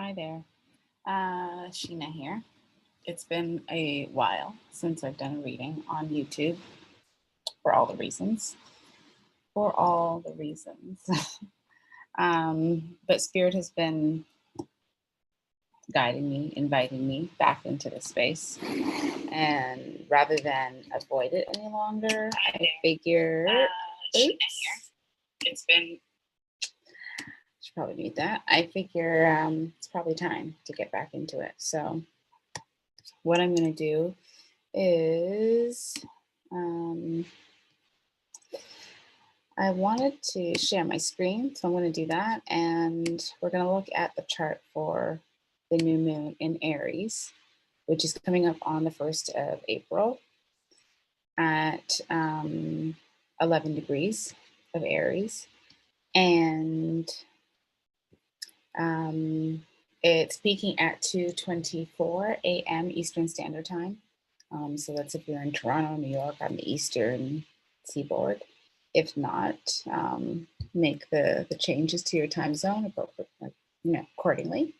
Hi there, Sheena here. It's been a while since I've done a reading on YouTube for all the reasons. For all the reasons. But Spirit has been guiding me, inviting me back into the space. And rather than avoid it any longer, I figure, it's been, should probably mute that. I figure it's probably time to get back into it. So what I'm going to do is I wanted to share my screen, so I'm going to do that, and we're going to look at the chart for the new moon in Aries, which is coming up on the 1st of April at 11 degrees of Aries, and it's peaking at 2:24 a.m. Eastern Standard Time. So that's if you're in Toronto, New York, on the Eastern Seaboard. If not, make the changes to your time zone accordingly.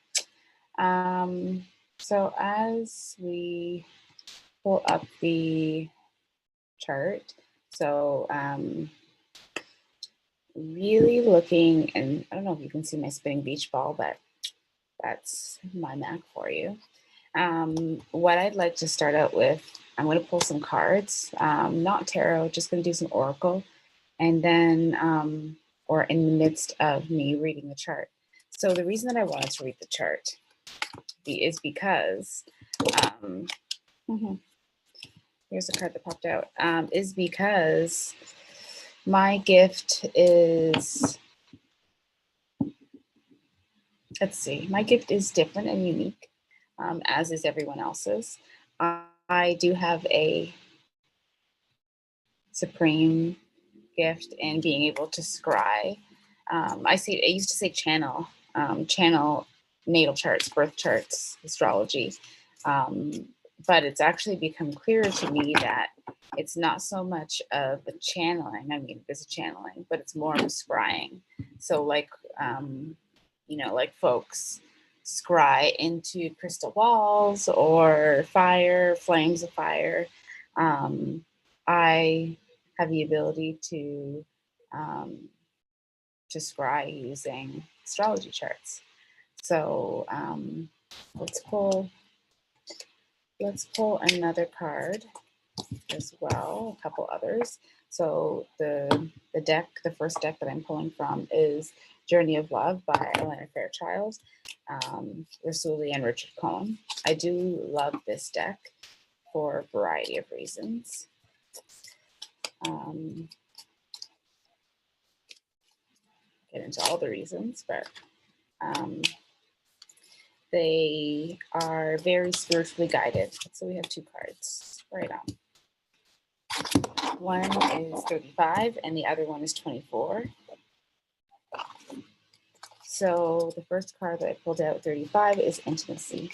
So as we pull up the chart, so really looking, and I don't know if you can see my spinning beach ball, but that's my Mac for you. What I'd like to start out with, I'm going to pull some cards, not tarot, just going to do some oracle, and then, or in the midst of me reading the chart. So the reason that I wanted to read the chart is because, here's a card that popped out, is because my gift is, let's see, my gift is different and unique, as is everyone else's. I do have a supreme gift in being able to scry. I used to say channel natal charts, birth charts, astrology. But it's actually become clearer to me that it's not so much of a channeling. I mean, there's a channeling, but it's more of a scrying. So like, like folks scry into crystal balls or fire, flames of fire. I have the ability to scry using astrology charts. So let's pull another card as well, a couple others. So the first deck that I'm pulling from is Journey of Love by Elena Fairchild, Rasuli, and Richard Cohen. I do love this deck for a variety of reasons. Get into all the reasons, but they are very spiritually guided. So we have two cards right on. One is 35 and the other one is 24. So the first card that I pulled out, 35, is intimacy.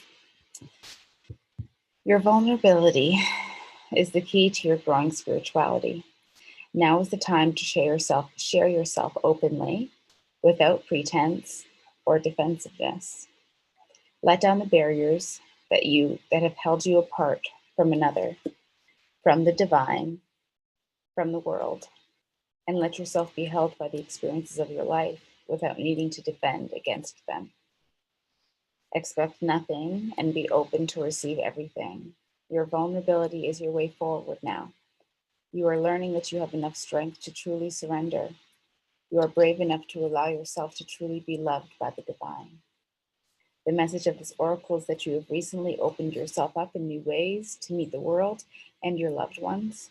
Your vulnerability is the key to your growing spirituality. Now is the time to share yourself openly, without pretense or defensiveness. Let down the barriers that have held you apart from another, from the divine, from the world, and let yourself be held by the experiences of your life without needing to defend against them. Expect nothing and be open to receive everything. Your vulnerability is your way forward now. You are learning that you have enough strength to truly surrender. You are brave enough to allow yourself to truly be loved by the divine. The message of this oracle is that you have recently opened yourself up in new ways to meet the world and your loved ones,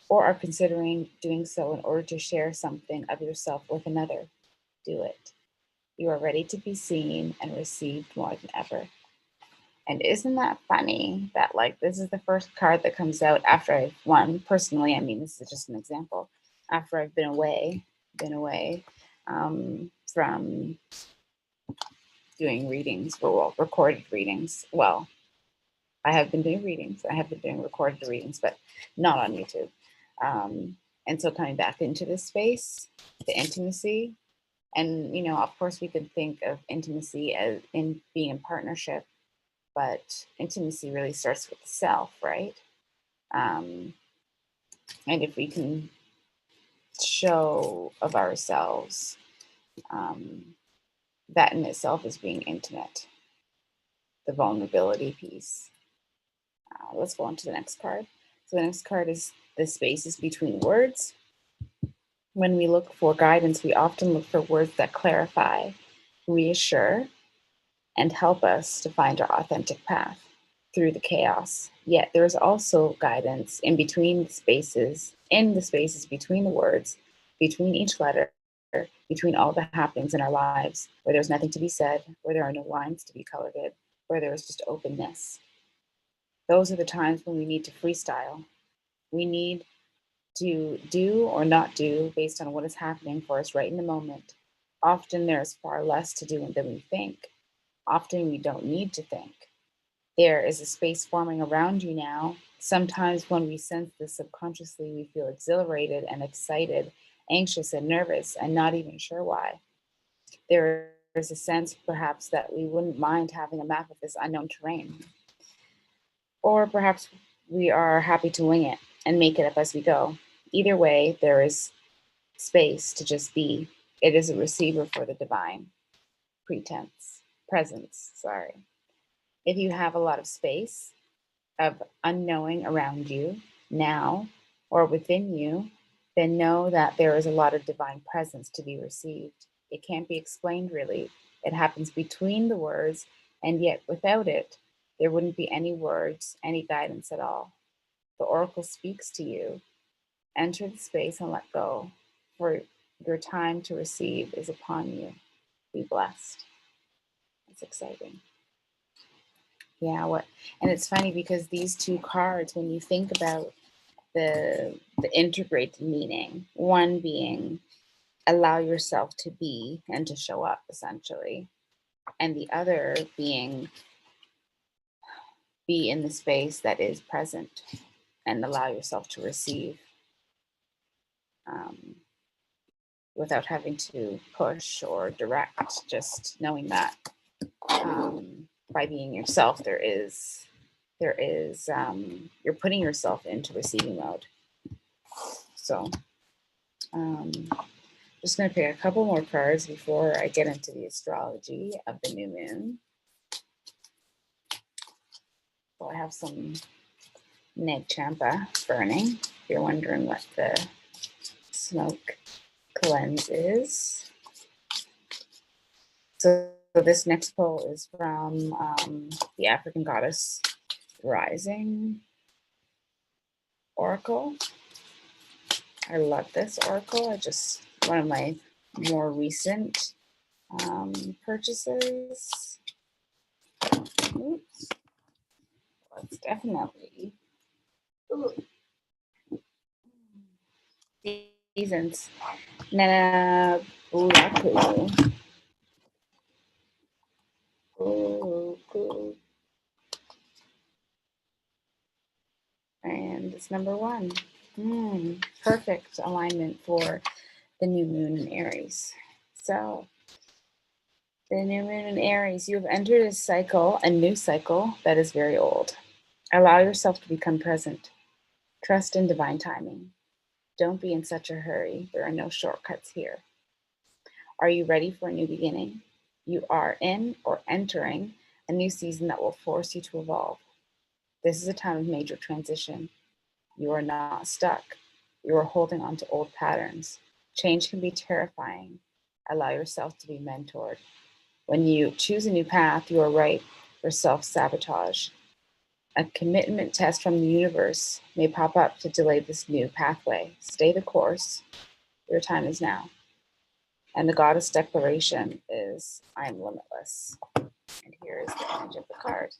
or are considering doing so in order to share something of yourself with another. Do it. You are ready to be seen and received more than ever. And isn't that funny that this is the first card that comes out after I've won? Personally, I mean, this is just an example. After I've been away from doing readings, recorded readings. Well, I have been doing readings. I have been doing recorded readings, but not on YouTube. And so coming back into this space, the intimacy, And, you know, of course, we could think of intimacy as in being in partnership, but intimacy really starts with the self, right? Um, and if we can show of ourselves, um, that in itself is being intimate, the vulnerability piece. Let's go on to the next card. So the next card is the spaces between words. When we look for guidance, we often look for words that clarify, reassure, and help us to find our authentic path through the chaos. Yet there is also guidance in the spaces between the words, between each letter, between all the happenings in our lives, where there's nothing to be said, where there are no lines to be colored in, where there is just openness. Those are the times when we need to freestyle. We need to do or not do based on what is happening for us right in the moment. Often there's far less to do than we think. Often we don't need to think. There is a space forming around you now. Sometimes when we sense this subconsciously, we feel exhilarated and excited, anxious and nervous, and not even sure why. There is a sense perhaps that we wouldn't mind having a map of this unknown terrain. Or perhaps we are happy to wing it and make it up as we go. Either way, there is space to just be. It is a receiver for the divine presence, sorry. If you have a lot of space of unknowing around you now or within you, then know that there is a lot of divine presence to be received. It can't be explained really. It happens between the words, and yet without it, there wouldn't be any words, any guidance at all. The oracle speaks to you. Enter the space and let go, for your time to receive is upon you. Be blessed. It's exciting. Yeah, what and it's funny because these two cards, when you think about the integrated meaning, one being allow yourself to be and to show up essentially, and the other being be in the space that is present and allow yourself to receive, um, without having to push or direct, just knowing that, by being yourself you're putting yourself into receiving mode. So just going to pick a couple more cards before I get into the astrology of the new moon. So I have some Neg Champa burning, if you're wondering what the smoke cleanse is. So this next pull is from the African Goddess Rising Oracle. I love this oracle. One of my more recent purchases. Oops. Well, it's definitely seasons. Nana Bulaku. And it's number one. Perfect alignment for the new moon in Aries. So the new moon in Aries, you have entered a new cycle that is very old. Allow yourself to become present. Trust in divine timing. Don't be in such a hurry. There are no shortcuts here. Are you ready for a new beginning? You are in or entering a new season that will force you to evolve. This is a time of major transition. You are not stuck. You are holding on to old patterns. Change can be terrifying. Allow yourself to be mentored. When you choose a new path, you are ripe for self sabotage. A commitment test from the universe may pop up to delay this new pathway. Stay the course. Your time is now. And the goddess declaration is I am limitless. And here is the image of the card.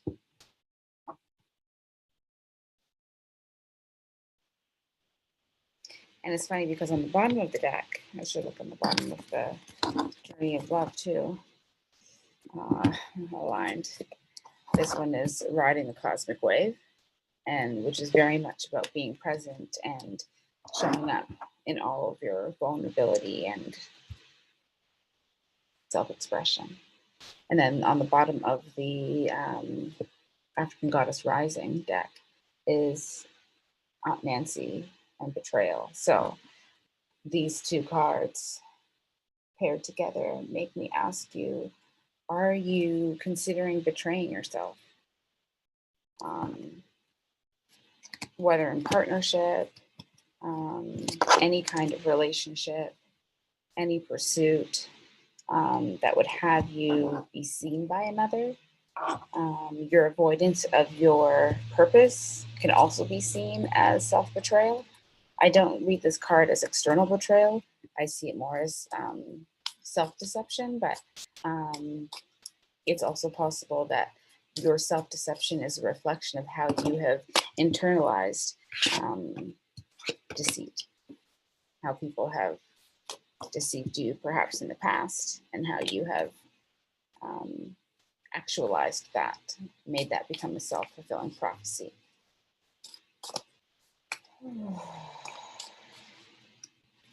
And it's funny because on the bottom of the deck, I should look on the bottom of the Journey of Love too, aligned. This one is Riding the Cosmic Wave, and which is very much about being present and showing up in all of your vulnerability and self-expression. And then on the bottom of the African Goddess Rising deck is Aunt Nancy and betrayal. So these two cards paired together make me ask you, are you considering betraying yourself? Whether in partnership, any kind of relationship, any pursuit that would have you be seen by another. Your avoidance of your purpose can also be seen as self-betrayal. I don't read this card as external betrayal. I see it more as self-deception, but it's also possible that your self-deception is a reflection of how you have internalized deceit, how people have deceived you perhaps in the past, and how you have actualized that, made that become a self-fulfilling prophecy.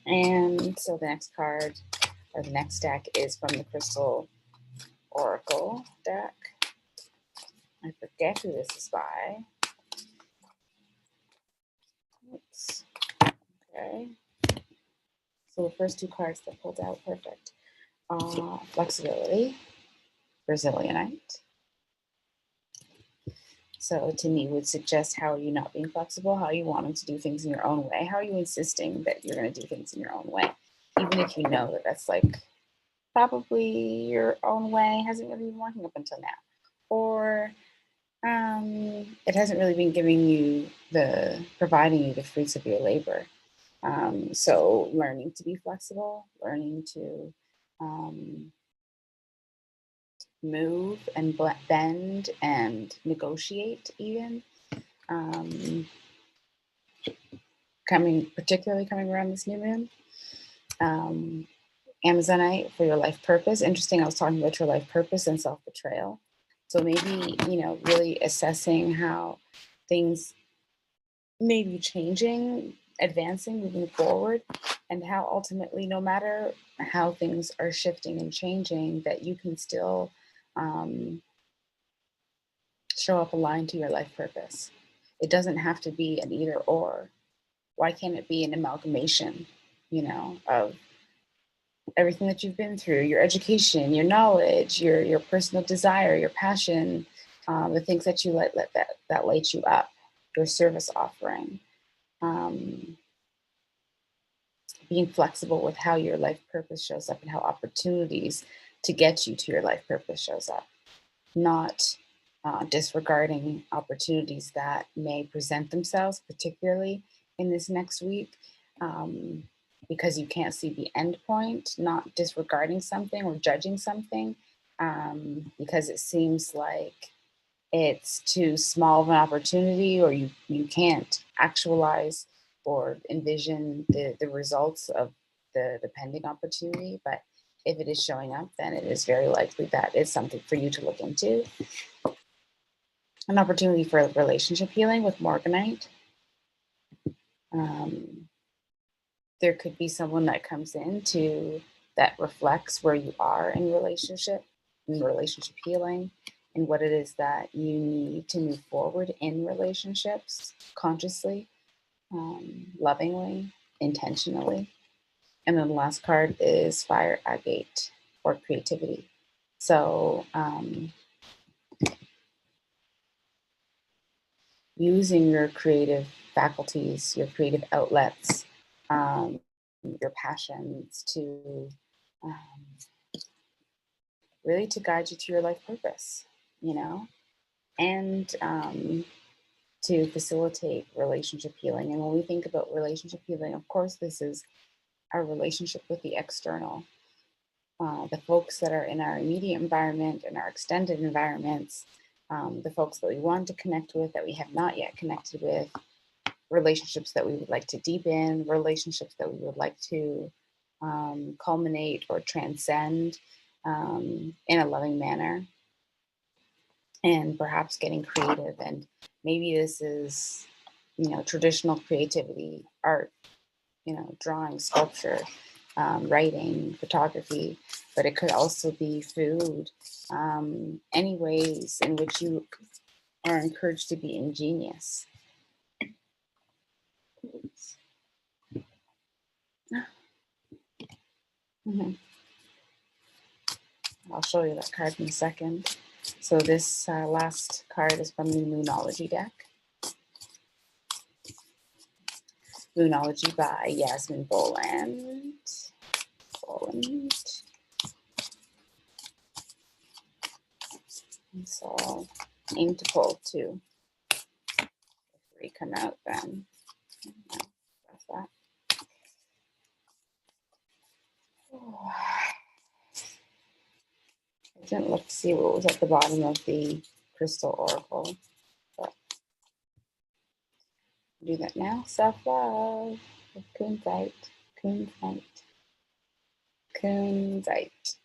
And so the next card, or the next deck, is from the Crystal Oracle deck. I forget who this is by. Oops. Okay. So the first two cards that pulled out, perfect. Flexibility, Brazilianite. So to me would suggest, how are you not being flexible? How are you wanting to do things in your own way? How are you insisting that you're going to do things in your own way? Even if you know that that's like probably your own way hasn't really been working up until now. Or it hasn't really been providing you the fruits of your labor. So learning to be flexible, learning to move and bend and negotiate even. Particularly coming around this new moon. Amazonite for your life purpose. Interesting, I was talking about your life purpose and self-betrayal. So maybe, really assessing how things may be changing, advancing, moving forward, and how ultimately, no matter how things are shifting and changing, that you can still show up aligned to your life purpose. It doesn't have to be an either or. Why can't it be an amalgamation, of everything that you've been through, your education, your knowledge, your personal desire, your passion, the things that you that light you up, your service offering, being flexible with how your life purpose shows up and how opportunities to get you to your life purpose shows up, not disregarding opportunities that may present themselves, particularly in this next week. Because you can't see the end point, not disregarding something or judging something because it seems like it's too small of an opportunity, or you can't actualize or envision the results of the pending opportunity. But if it is showing up, then it is very likely that it's something for you to look into. An opportunity for relationship healing with Morganite. There could be someone that comes in that reflects where you are in relationship healing, and what it is that you need to move forward in relationships consciously, lovingly, intentionally. And then the last card is Fire Agate, or creativity. So using your creative faculties, your creative outlets, your passions to really to guide you to your life purpose, and to facilitate relationship healing. And when we think about relationship healing, of course, this is our relationship with the external, the folks that are in our immediate environment and our extended environments, the folks that we want to connect with that we have not yet connected with, relationships that we would like to deepen, relationships that we would like to culminate or transcend in a loving manner, and perhaps getting creative. And maybe this is, traditional creativity, art, drawing, sculpture, writing, photography, but it could also be food, any ways in which you are encouraged to be ingenious. Mhm. I'll show you that card in a second. So this last card is from the Moonology deck. Moonology by Yasmin Boland. And so I'll aim to pull two. If three come out, then that's that. I didn't look to see what was at the bottom of the crystal oracle, but I'll do that now. Self-love. Kunzite. Kunzite. Kunzite.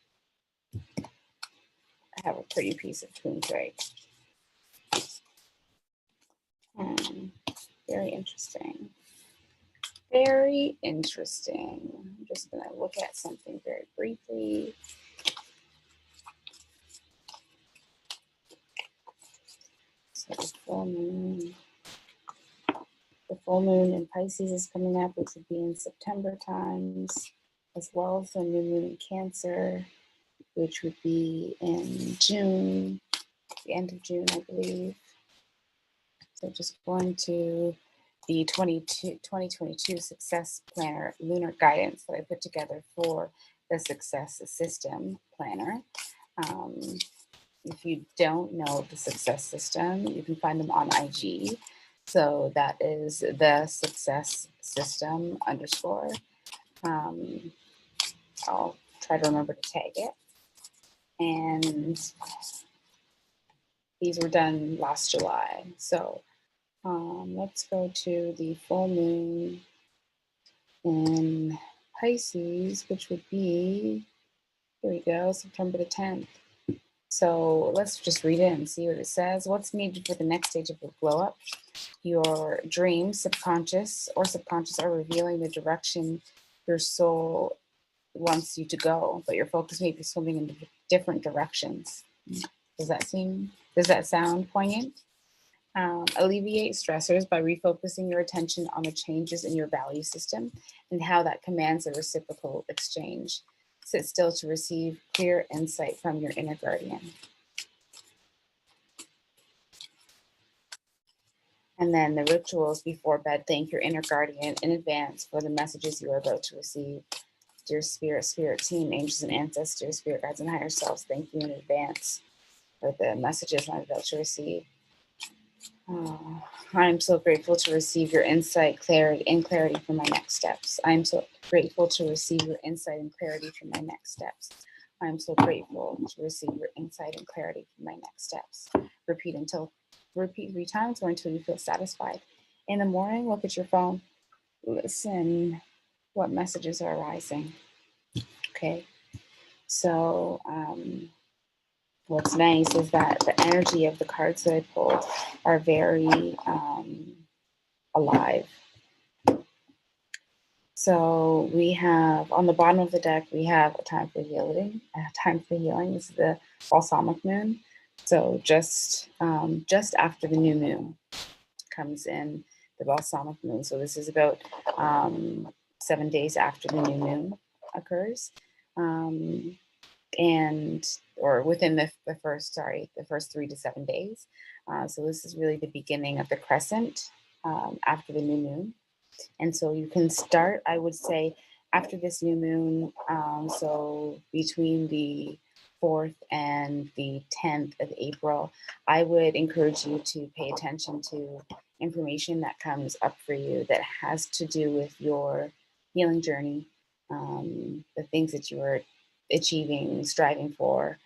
I have a pretty piece of kunzite. Very interesting. Very interesting. I'm just going to look at something very briefly. So the full moon. The full moon in Pisces is coming up, which would be in September times, as well as the new moon in Cancer, which would be in June, the end of June, I believe. So just going to the 2022 Success Planner Lunar Guidance that I put together for the Success System Planner. If you don't know the Success System, you can find them on IG. So that is the Success System _ I'll try to remember to tag it. And these were done last July. So let's go to the full moon in Pisces, which would be, here we go, September the 10th. So let's just read it and see what it says. What's needed for the next stage of the glow up? Your dreams, subconscious are revealing the direction your soul wants you to go, but your focus may be swimming in different directions. Does that sound poignant? Alleviate stressors by refocusing your attention on the changes in your value system and how that commands a reciprocal exchange. Sit still to receive clear insight from your inner guardian. And then the rituals before bed. Thank your inner guardian in advance for the messages you are about to receive. Dear spirit team, angels and ancestors, spirit guides and higher selves, thank you in advance for the messages I'm about to receive. Oh, I'm so grateful to receive your insight, clarity for my next steps. I'm so grateful to receive your insight and clarity for my next steps. I'm so grateful to receive your insight and clarity for my next steps. Repeat 3 times or until you feel satisfied. In the morning, look at your phone. Listen what messages are arising. Okay. So what's nice is that the energy of the cards that I pulled are very alive. So we have on the bottom of the deck, we have a time for healing. This is the balsamic moon. So just after the new moon comes in the balsamic moon. So this is about 7 days after the new moon occurs. Or within the first 3 to 7 days. So this is really the beginning of the crescent after the new moon. And so you can start, I would say, after this new moon, so between the 4th and the 10th of April, I would encourage you to pay attention to information that comes up for you that has to do with your healing journey, the things that you are achieving, striving for,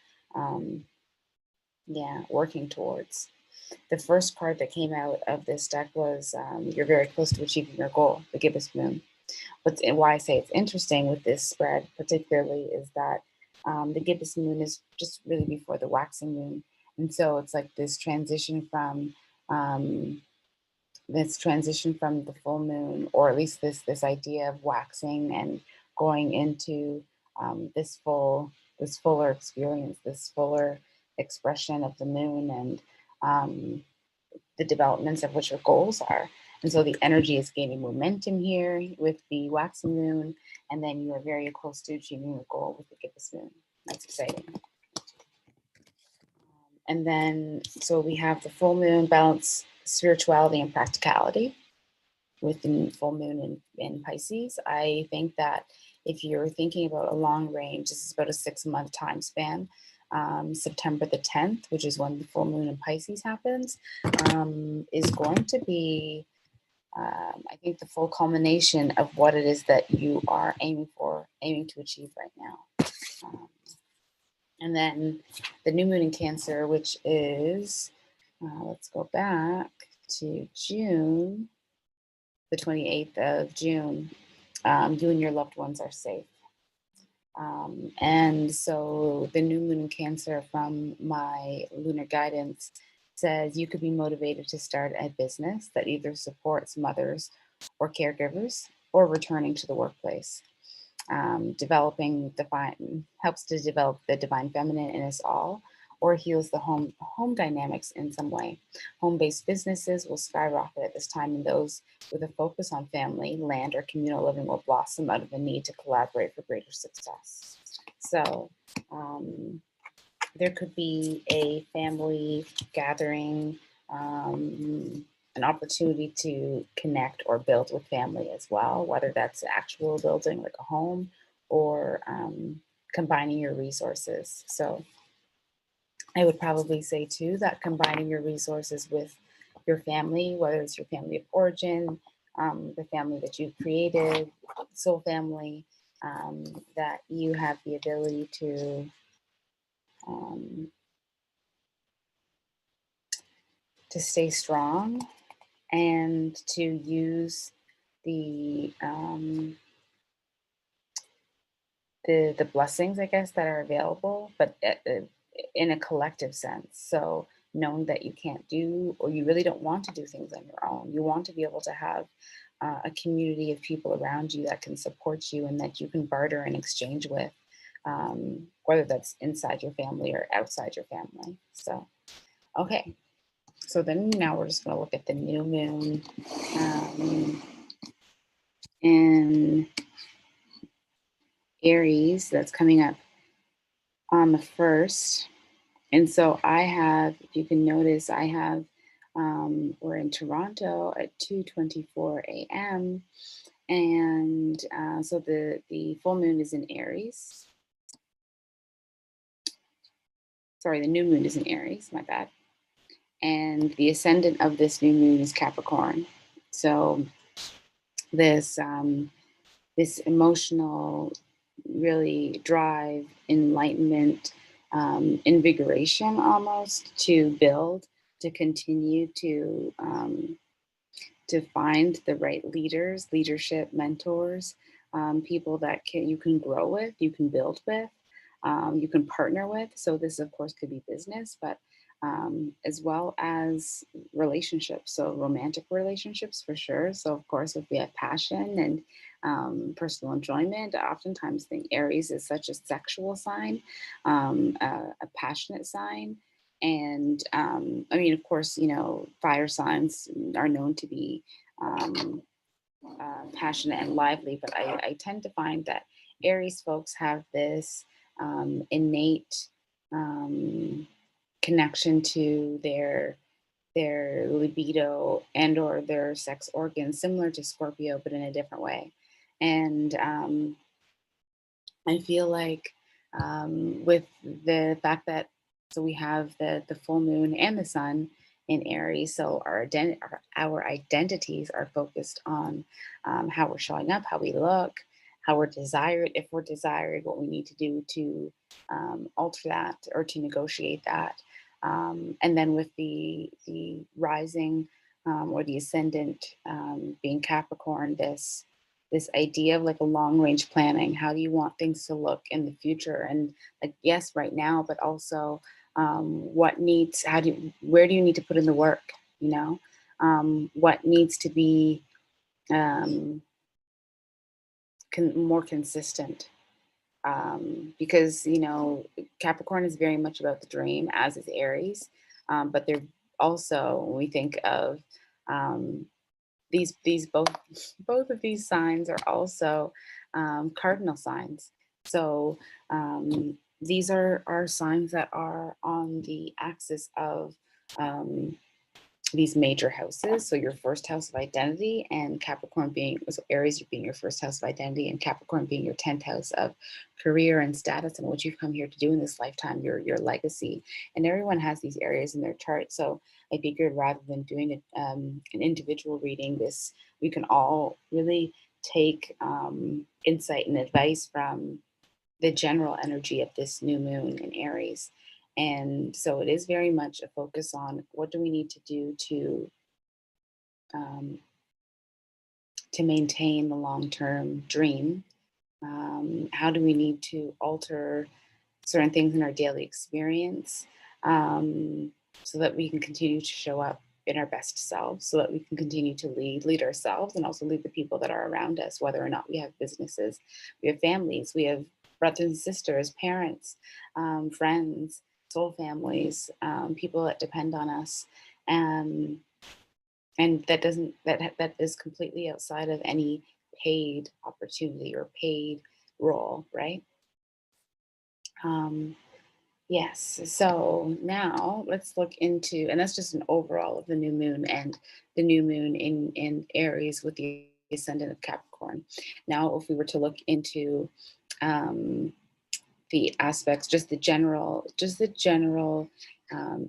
working towards. The first card that came out of this deck was you're very close to achieving your goal, the gibbous moon. And why I say it's interesting with this spread particularly is that the gibbous moon is just really before the waxing moon. And so it's like this transition from the full moon, or at least this idea of waxing and going into this fuller experience, this fuller expression of the moon, and the developments of what your goals are. And so the energy is gaining momentum here with the waxing moon, and then you are very close to achieving your goal with the gibbous moon. That's exciting. And then, so we have the full moon, balance spirituality and practicality with the full moon in Pisces. I think that if you're thinking about a long range, this is about a 6-month time span. September the 10th, which is when the full moon in Pisces happens, is going to be, I think, the full culmination of what it is that you are aiming to achieve right now. And then the new moon in Cancer, which is, let's go back to June, the 28th of June. You and your loved ones are safe. And so the new moon in Cancer from my lunar guidance says you could be motivated to start a business that either supports mothers or caregivers or returning to the workplace. Helps to develop the divine feminine in us all, or heals the home dynamics in some way. Home-based businesses will skyrocket at this time, and those with a focus on family, land, or communal living will blossom out of the need to collaborate for greater success. So there could be a family gathering, an opportunity to connect or build with family as well, whether that's actual building like a home or combining your resources. So I would probably say too that combining your resources with your family, whether it's your family of origin, the family that you've created, soul family, that you have the ability to stay strong and to use the blessings, I guess, that are available, but in a collective sense. So knowing that you can't do, or you really don't want to do things on your own, you want to be able to have a community of people around you that can support you and that you can barter and exchange with, whether that's inside your family or outside your family. So, okay. So then now we're just going to look at the new moon in Aries that's coming up on the 1st. And so I have, if you can notice, I have, we're in Toronto at 2:24 a.m. And so the full moon is in Aries. Sorry, the new moon is in Aries, my bad. And the ascendant of this new moon is Capricorn. So this emotional, really drive, enlightenment, invigoration almost to build, to continue to find the right leaders, leadership mentors, people that you can grow with, you can build with, you can partner with. So this, of course, could be business, but as well as relationships. So romantic relationships for sure. So of course, if we have passion and personal enjoyment, I oftentimes think Aries is such a sexual sign, a passionate sign. And I mean, of course, you know, fire signs are known to be passionate and lively, but I tend to find that Aries folks have this innate connection to their libido and or their sex organs, similar to Scorpio, but in a different way. And I feel like with the fact that, so we have the full moon and the sun in Aries, so our identities are focused on how we're showing up, how we look, how we're desired, if we're desired, what we need to do to alter that or to negotiate that. And then with the rising or the ascendant being Capricorn, this idea of like a long range planning. How do you want things to look in the future? And like, yes, right now, but also what needs, where do you need to put in the work? You know, what needs to be more consistent, because, you know, Capricorn is very much about the dream, as is Aries. But they're also, when we think of um, these both of these signs are also cardinal signs. So these are signs that are on the axis of um, these major houses. So your first house of identity, and Capricorn being, so Aries being your first house of identity, and Capricorn being your 10th house of career and status, and what you've come here to do in this lifetime, your legacy. And everyone has these areas in their chart. So I figured, rather than doing an individual reading, this, we can all really take insight and advice from the general energy of this new moon in Aries. And so it is very much a focus on, what do we need to do um, to maintain the long-term dream? How do we need to alter certain things in our daily experience, um, so that we can continue to show up in our best selves, so that we can continue to lead ourselves, and also lead the people that are around us, whether or not we have businesses, we have families, we have brothers and sisters, parents, friends, soul families, people that depend on us. Um, and that doesn't that is completely outside of any paid opportunity or paid role, right? Um, yes. So now let's look into, and that's just an overall of the new moon, and the new moon in Aries with the ascendant of Capricorn. Now, if we were to look into um, the aspects, just the general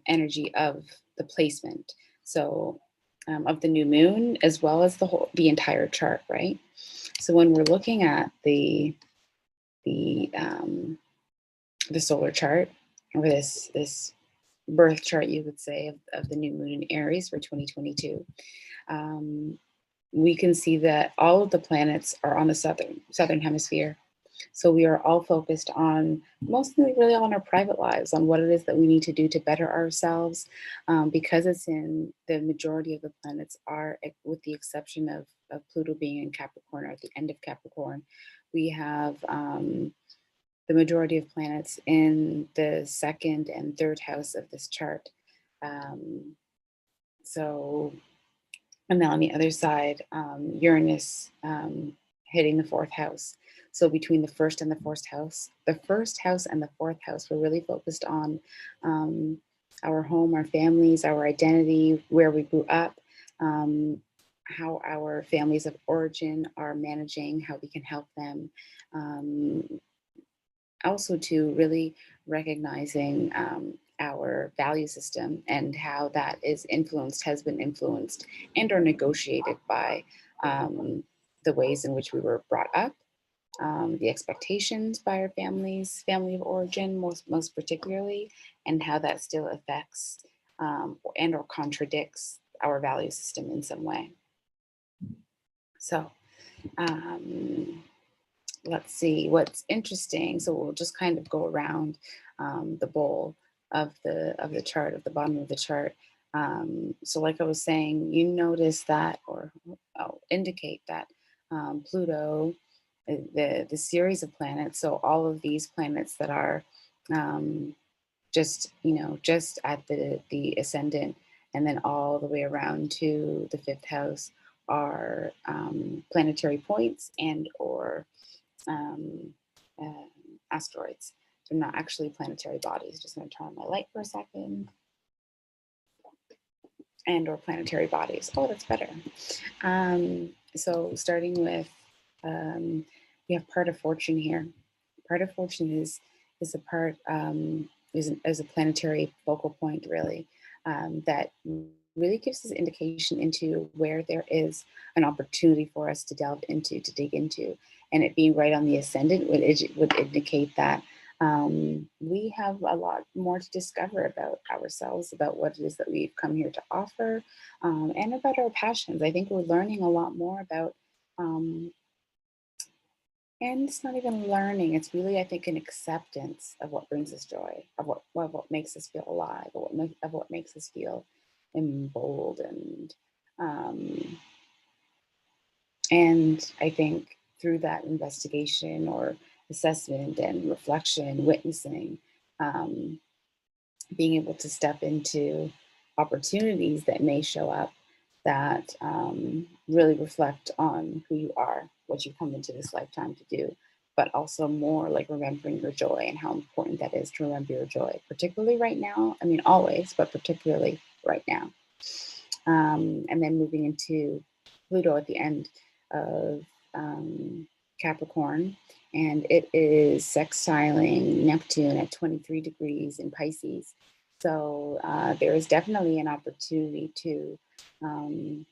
energy of the placement. So of the new moon, as well as the entire chart, right? So when we're looking at the um, the solar chart, or this birth chart, you would say, of the new moon in Aries for 2022, um, we can see that all of the planets are on the southern hemisphere. So we are all focused on, mostly really on our private lives, on what it is that we need to do to better ourselves, because it's in the majority of the planets are, with the exception of Pluto being in Capricorn, or at the end of Capricorn, we have the majority of planets in the second and third house of this chart. Um, so, and then on the other side, Uranus hitting the fourth house. So between the first house and the fourth house, we're really focused on our home, our families, our identity, where we grew up, how our families of origin are managing, how we can help them. Also to really recognizing our value system, and how that has been influenced and or negotiated by the ways in which we were brought up, the expectations by our family of origin, most particularly, and how that still affects and or contradicts our value system in some way. So let's see what's interesting. So we'll just kind of go around the bowl of the chart, at the bottom of the chart. So like I was saying, you notice that, or I'll indicate that Pluto, the series of planets, so all of these planets that are um, just at the ascendant, and then all the way around to the fifth house, are planetary points and or um, uh, asteroids. They're not actually planetary bodies. Just going to turn on my light for a second. And or planetary bodies. Oh, that's better. So starting with, we have part of fortune here. Part of fortune is a part is a planetary focal point, really, that really gives us indication into where there is an opportunity for us to delve into, to dig into, and it being right on the ascendant would indicate that we have a lot more to discover about ourselves, about what it is that we've come here to offer, and about our passions. I think we're learning a lot more about, and it's not even learning, it's really, I think, an acceptance of what brings us joy, of what makes us feel alive, of what makes us feel emboldened. Um, and I think through that investigation or assessment and reflection, witnessing, um, being able to step into opportunities that may show up that really reflect on who you are, what you come into this lifetime to do, but also more like remembering your joy and how important that is to remember your joy, particularly right now. I mean, always, but particularly right now. And then moving into Pluto at the end of Capricorn, and it is sextiling Neptune at 23 degrees in Pisces. So there is definitely an opportunity to, um,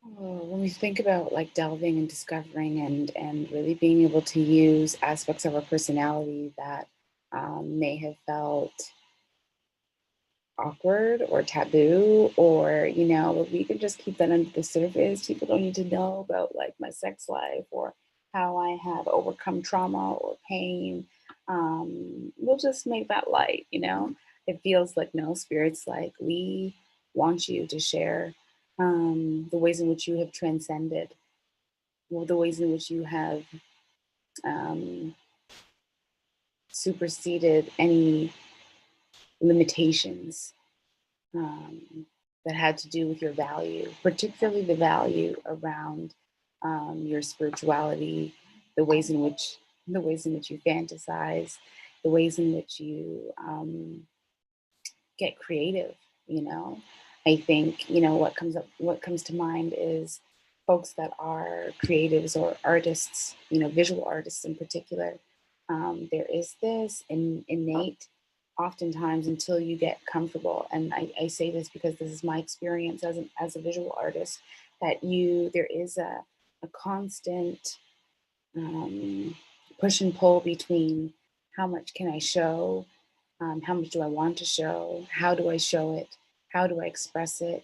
when we think about like delving and discovering and really being able to use aspects of our personality that may have felt awkward or taboo, or we can just keep that under the surface. People don't need to know about like my sex life or how I have overcome trauma or pain. We'll just make that light. It feels like, no, spirits, like, we want you to share the ways in which you have transcended, well, the ways in which you have um, superseded any limitations um, that had to do with your value, particularly the value around your spirituality, the ways in which the ways in which you fantasize, the ways in which you get creative. you know I think what comes to mind is folks that are creatives or artists, visual artists in particular. There is this innate, oftentimes, until you get comfortable, and I say this because this is my experience as a visual artist, that there is a constant um, push and pull between how much can I show, how much do I want to show, how do I show it, how do I express it,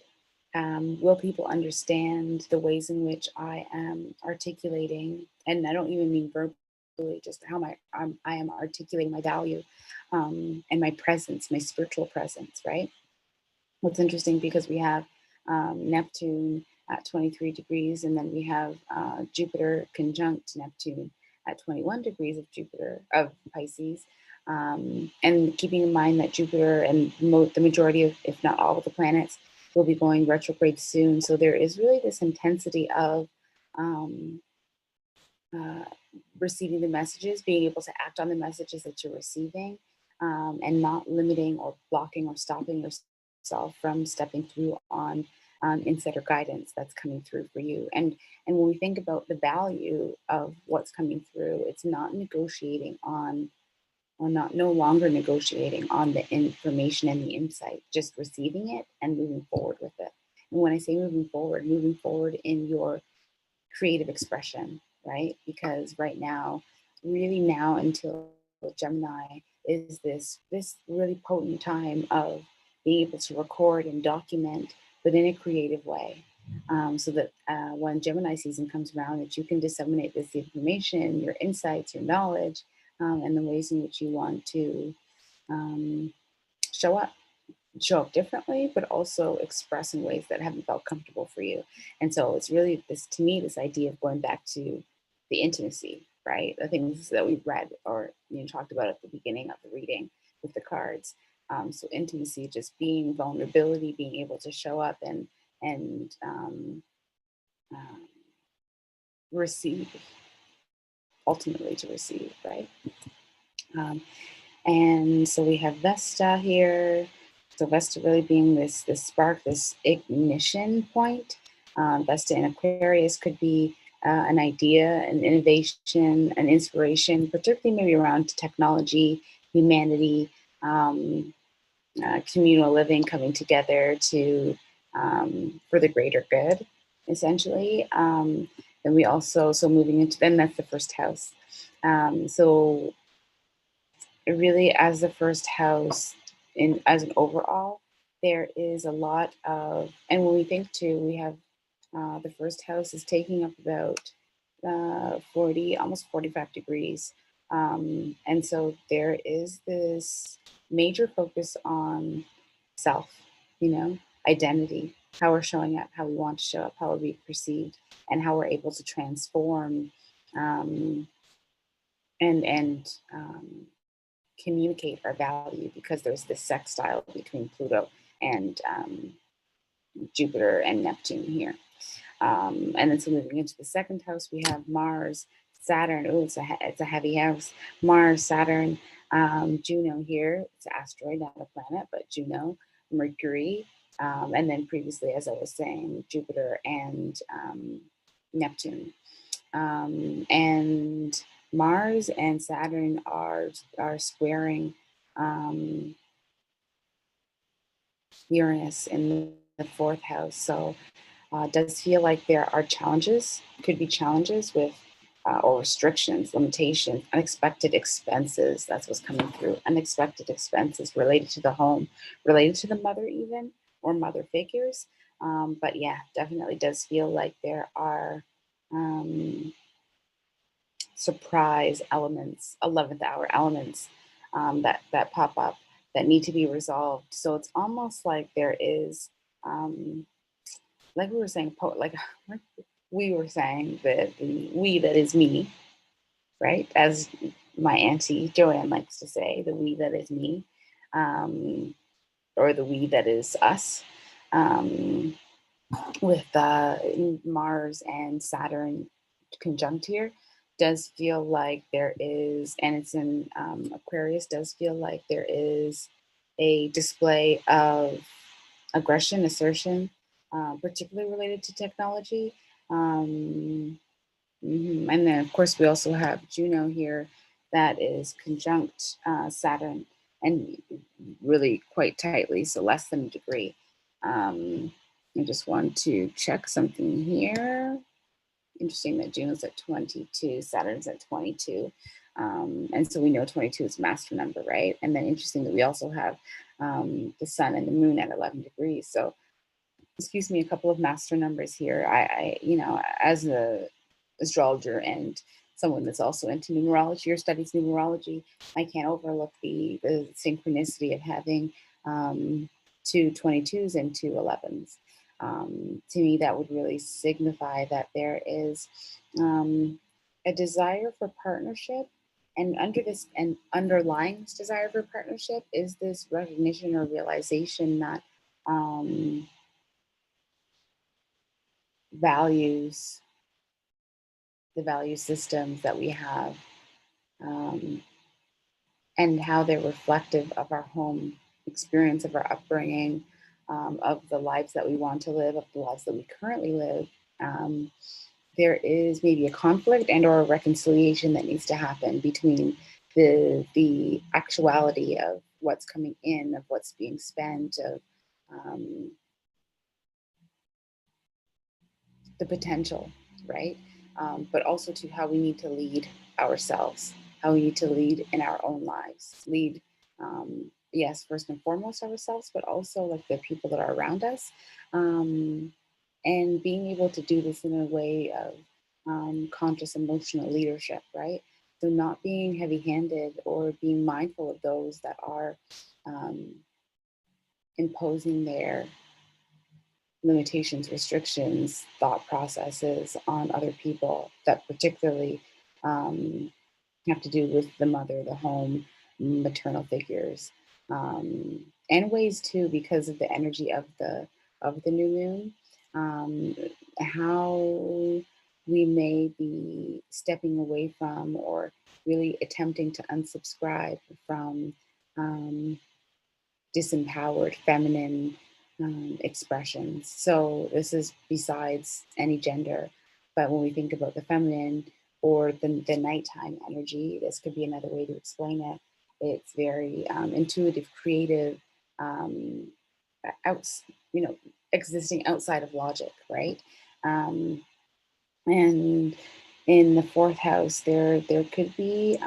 will people understand the ways in which I am articulating, and I don't even mean verbally, just how I am articulating my value, and my presence, my spiritual presence, right? What's interesting, because we have Neptune at 23 degrees, and then we have Jupiter conjunct Neptune at 21 degrees of Jupiter of Pisces. And keeping in mind that Jupiter and the majority of, if not all of the planets, will be going retrograde soon. So there is really this intensity of um, uh, receiving the messages, being able to act on the messages that you're receiving, and not limiting or blocking or stopping yourself from stepping through on insider guidance that's coming through for you. And when we think about the value of what's coming through, it's not negotiating on, or not no longer negotiating on the information and the insight, just receiving it and moving forward with it. And when I say moving forward in your creative expression, right? Because right now, really now until Gemini, is this really potent time of being able to record and document, but in a creative way. So that when Gemini season comes around, that you can disseminate this information, your insights, your knowledge, and the ways in which you want to um, show up show up differently, but also express in ways that haven't felt comfortable for you. And so it's really this, to me, this idea of going back to the intimacy, right? The things that we read or talked about at the beginning of the reading with the cards. So intimacy, just being vulnerability, being able to show up and um, receive, ultimately to receive, right? Um, And so we have Vesta here. So Vesta really being this spark, this ignition point. Vesta in Aquarius could be an idea, an innovation, an inspiration, particularly maybe around technology, humanity, communal living, coming together to for the greater good, essentially. Then we also, so moving into, then that's the first house. So really, as the first house, in as an overall, there is a lot of, and when we think too, we have the first house is taking up about 40, almost 45 degrees. And so there is this major focus on self, you know, identity, how we're showing up, how we want to show up, how we're being perceived, and how we're able to transform um, and communicate our value, because there's this sextile between Pluto and Jupiter and Neptune here. And then so moving into the second house, we have Mars, Saturn. Oh, it's a heavy house. Mars, Saturn, Juno here. It's an asteroid, not a planet, but Juno, Mercury, and then previously, as I was saying, Jupiter and Neptune. And Mars and Saturn are squaring um, Uranus in the fourth house. So does feel like there are challenges, could be challenges with, or restrictions, limitations, unexpected expenses. That's what's coming through. Unexpected expenses related to the home, related to the mother, even, or mother figures. But yeah, definitely does feel like there are surprise elements, 11th hour elements that pop up that need to be resolved. So it's almost like there is. Like we were saying, like we were saying, that the we that is me, right? As my auntie Joanne likes to say, the we that is me, um, or the we that is us, um, with Mars and Saturn conjunct here, does feel like there is, and it's in Aquarius, does feel like there is a display of aggression, assertion, particularly related to technology. Um, And then, of course, we also have Juno here that is conjunct Saturn, and really quite tightly, so less than a degree. Um, I just want to check something here. Interesting that Juno's at 22, Saturn's at 22. And so we know 22 is a master number, right? And then interesting that we also have the sun and the moon at 11 degrees. So excuse me, a couple of master numbers here. As a astrologer and someone that's also into numerology or studies numerology, I can't overlook the synchronicity of having two 22s and two 11s. To me, that would really signify that there is a desire for partnership. And under this, and underlying this desire for partnership is this recognition or realization that um, values, the value systems that we have, um, and how they're reflective of our home experience, of our upbringing, of the lives that we want to live, of the lives that we currently live. Um, there is maybe a conflict and or a reconciliation that needs to happen between the actuality of what's coming in, of what's being spent, of um, the potential, right? But also to how we need to lead ourselves, how we need to lead in our own lives, lead, yes, first and foremost ourselves, but also like the people that are around us, um, and being able to do this in a way of conscious emotional leadership, right? So not being heavy-handed or being mindful of those that are um, imposing their limitations, restrictions, thought processes on other people that particularly um, have to do with the mother, the home, maternal figures, and ways too, because of the energy of the new moon, um, how we may be stepping away from or really attempting to unsubscribe from um, disempowered feminine expressions. So this is besides any gender, but when we think about the feminine or the nighttime energy, this could be another way to explain it. It's very intuitive, creative, um, out, existing outside of logic, right? Um, and in the fourth house, there could be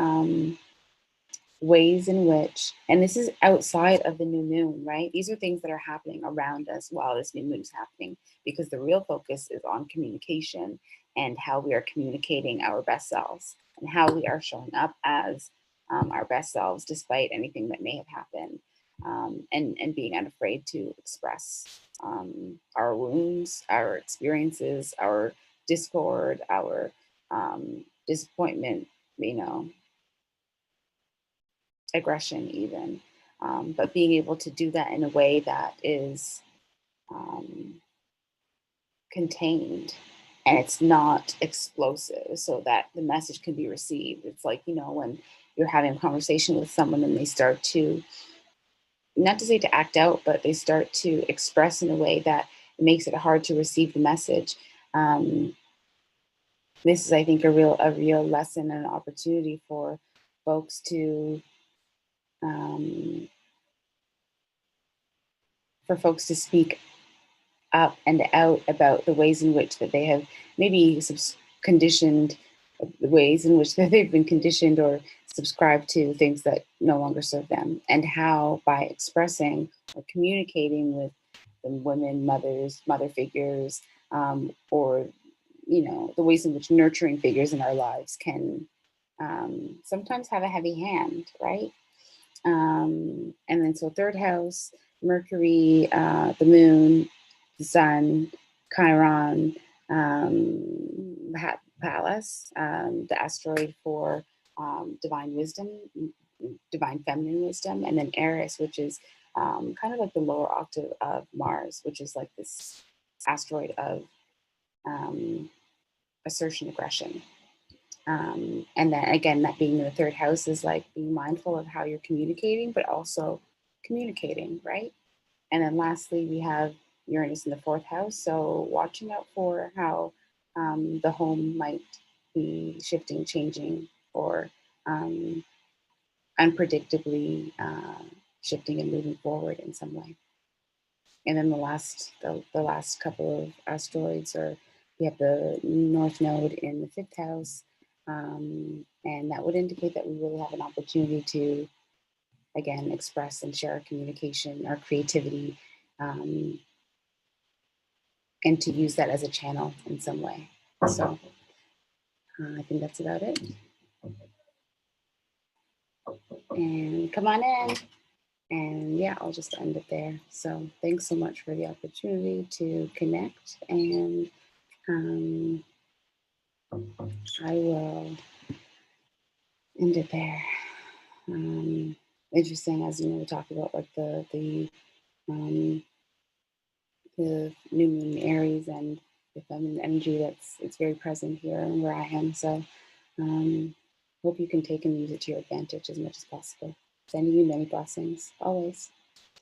ways in which, and this is outside of the new moon, right? These are things that are happening around us while this new moon is happening, because the real focus is on communication and how we are communicating our best selves and how we are showing up as our best selves despite anything that may have happened. and being unafraid to express our wounds, our experiences, our discord, our disappointment, you know, aggression, even. But being able to do that in a way that is um, contained and it's not explosive so that the message can be received. It's like, you know, when you're having a conversation with someone and they start to, not to say to act out, but they start to express in a way that makes it hard to receive the message. Um, this is, I think, a real lesson and an opportunity for folks to um, speak up and out about the ways in which that they have maybe conditioned, the ways in which that they've been conditioned or subscribed to things that no longer serve them, and how by expressing or communicating with the women, mother figures, or you know, the ways in which nurturing figures in our lives can sometimes have a heavy hand, right? And then so third house, Mercury, the moon, the sun, Chiron, Pallas, the asteroid for divine wisdom, divine feminine wisdom, and then Aries, which is kind of like the lower octave of Mars, which is like this asteroid of um, assertion, aggression. And then again, that being in the third house is like being mindful of how you're communicating, but also communicating, right? And then lastly, we have Uranus in the fourth house. So watching out for how the home might be shifting, changing, or um, unpredictably shifting and moving forward in some way. And then the last couple of asteroids are, we have the North Node in the fifth house, and that would indicate that we really have an opportunity to again express and share our communication, our creativity, um, and to use that as a channel in some way. So I think that's about it. And come on in. And yeah, I'll just end it there. So thanks so much for the opportunity to connect, and um, I will end it there. Interesting, as you know, we talked about like um, the new moon Aries and the feminine energy that's it's very present here and where I am. So um, hope you can take and use it to your advantage as much as possible. Sending you many blessings always.